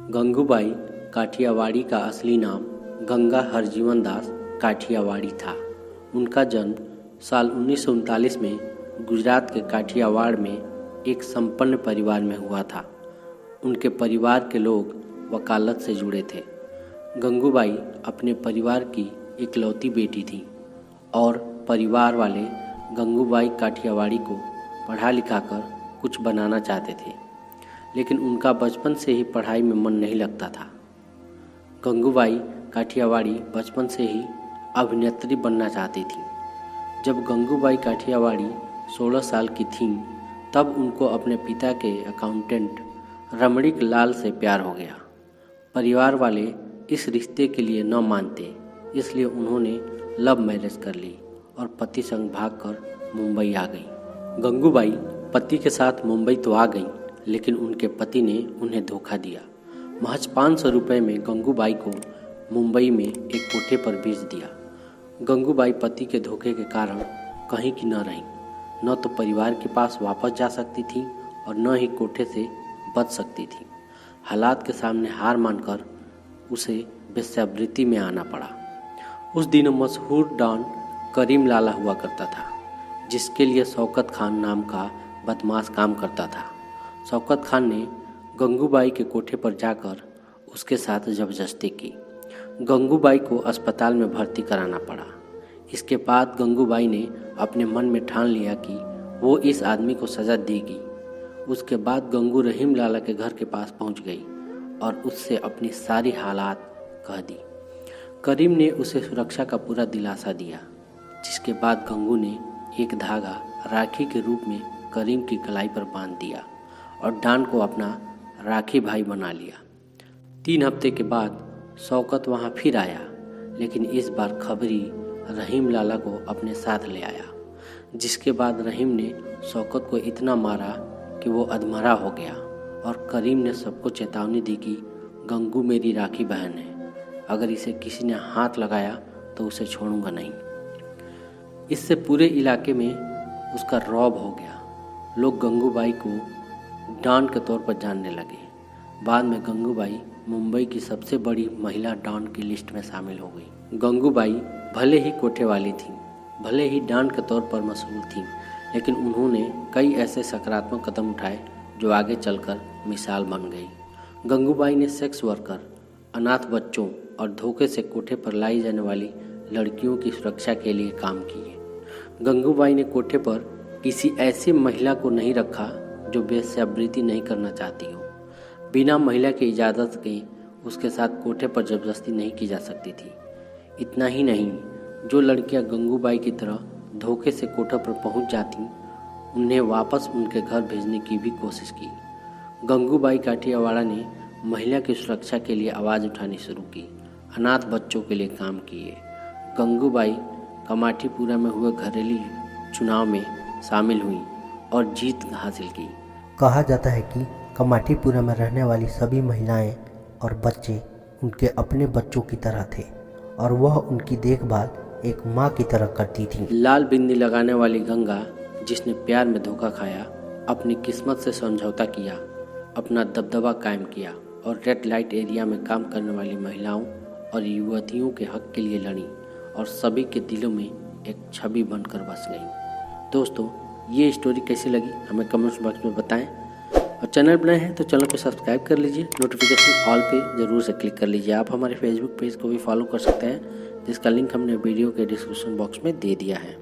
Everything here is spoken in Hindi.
गंगूबाई काठियावाड़ी का असली नाम गंगा हरजीवन दास काठियावाड़ी था। उनका जन्म साल 1939 में गुजरात के काठियावाड़ में एक संपन्न परिवार में हुआ था। उनके परिवार के लोग वकालत से जुड़े थे। गंगूबाई अपने परिवार की इकलौती बेटी थी और परिवार वाले गंगूबाई काठियावाड़ी को पढ़ा लिखा कर कुछ बनाना चाहते थे, लेकिन उनका बचपन से ही पढ़ाई में मन नहीं लगता था। गंगूबाई काठियावाड़ी बचपन से ही अभिनेत्री बनना चाहती थी। जब गंगूबाई काठियावाड़ी 16 साल की थीं, तब उनको अपने पिता के अकाउंटेंट रमणीक लाल से प्यार हो गया। परिवार वाले इस रिश्ते के लिए न मानते, इसलिए उन्होंने लव मैरिज कर ली और पति संग भागकर मुंबई आ गई। गंगूबाई पति के साथ मुंबई तो आ गई, लेकिन उनके पति ने उन्हें धोखा दिया। महज 500 रुपये में गंगूबाई को मुंबई में एक कोठे पर भेज दिया। गंगूबाई पति के धोखे के कारण कहीं की न रहीं। न तो परिवार के पास वापस जा सकती थी और न ही कोठे से बच सकती थी। हालात के सामने हार मानकर उसे वेश्यावृत्ति में आना पड़ा। उस दिनों मशहूर डॉन करीम लाला हुआ करता था, जिसके लिए शौकत खान नाम का बदमाश काम करता था। शौकत खान ने गंगूबाई के कोठे पर जाकर उसके साथ जबरदस्ती की। गंगूबाई को अस्पताल में भर्ती कराना पड़ा। इसके बाद गंगूबाई ने अपने मन में ठान लिया कि वो इस आदमी को सज़ा देगी। उसके बाद गंगू रहीम लाला के घर के पास पहुंच गई और उससे अपनी सारी हालात कह दी। करीम ने उसे सुरक्षा का पूरा दिलासा दिया, जिसके बाद गंगू ने एक धागा राखी के रूप में करीम की कलाई पर बांध दिया और डॉन को अपना राखी भाई बना लिया। 3 हफ्ते के बाद शौकत वहां फिर आया, लेकिन इस बार खबरी रहीम लाला को अपने साथ ले आया। जिसके बाद रहीम ने शौकत को इतना मारा कि वो अधमरा हो गया और करीम ने सबको चेतावनी दी कि गंगू मेरी राखी बहन है, अगर इसे किसी ने हाथ लगाया तो उसे छोड़ूंगा नहीं। इससे पूरे इलाके में उसका रौब हो गया। लोग गंगूबाई को डॉन के तौर पर जानने लगे। बाद में गंगूबाई मुंबई की सबसे बड़ी महिला डॉन की लिस्ट में शामिल हो गई। गंगूबाई भले ही कोठे वाली थीं, भले ही डॉन के तौर पर मशहूर थीं, लेकिन उन्होंने कई ऐसे सकारात्मक कदम उठाए जो आगे चलकर मिसाल बन गई। गंगूबाई ने सेक्स वर्कर, अनाथ बच्चों और धोखे से कोठे पर लाई जाने वाली लड़कियों की सुरक्षा के लिए काम किए। गंगूबाई ने कोठे पर किसी ऐसी महिला को नहीं रखा जो वेश्यावृत्ति नहीं करना चाहती हो। बिना महिला की इजाज़त के उसके साथ कोठे पर जबरदस्ती नहीं की जा सकती थी। इतना ही नहीं, जो लड़कियां गंगूबाई की तरह धोखे से कोठे पर पहुंच जाती, उन्हें वापस उनके घर भेजने की भी कोशिश की। गंगूबाई काठियावाड़ा ने महिला की सुरक्षा के लिए आवाज़ उठानी शुरू की, अनाथ बच्चों के लिए काम किए। गंगूबाई कमाठीपुरा में हुए घरेलू चुनाव में शामिल हुई और जीत हासिल की। कहा जाता है कि कमाठीपुरा में रहने वाली सभी महिलाएं और बच्चे उनके अपने बच्चों की तरह थे और वह उनकी देखभाल एक माँ की तरह करती थी। लाल बिंदी लगाने वाली गंगा, जिसने प्यार में धोखा खाया, अपनी किस्मत से समझौता किया, अपना दबदबा कायम किया और रेड लाइट एरिया में काम करने वाली महिलाओं और युवतियों के हक के लिए लड़ी और सभी के दिलों में एक छवि बनकर बस गई। दोस्तों, ये स्टोरी कैसी लगी हमें कमेंट्स बॉक्स में बताएं और चैनल बनाए हैं तो चैनल को सब्सक्राइब कर लीजिए। नोटिफिकेशन ऑल पे ज़रूर से क्लिक कर लीजिए। आप हमारे फेसबुक पेज को भी फॉलो कर सकते हैं, जिसका लिंक हमने वीडियो के डिस्क्रिप्शन बॉक्स में दे दिया है।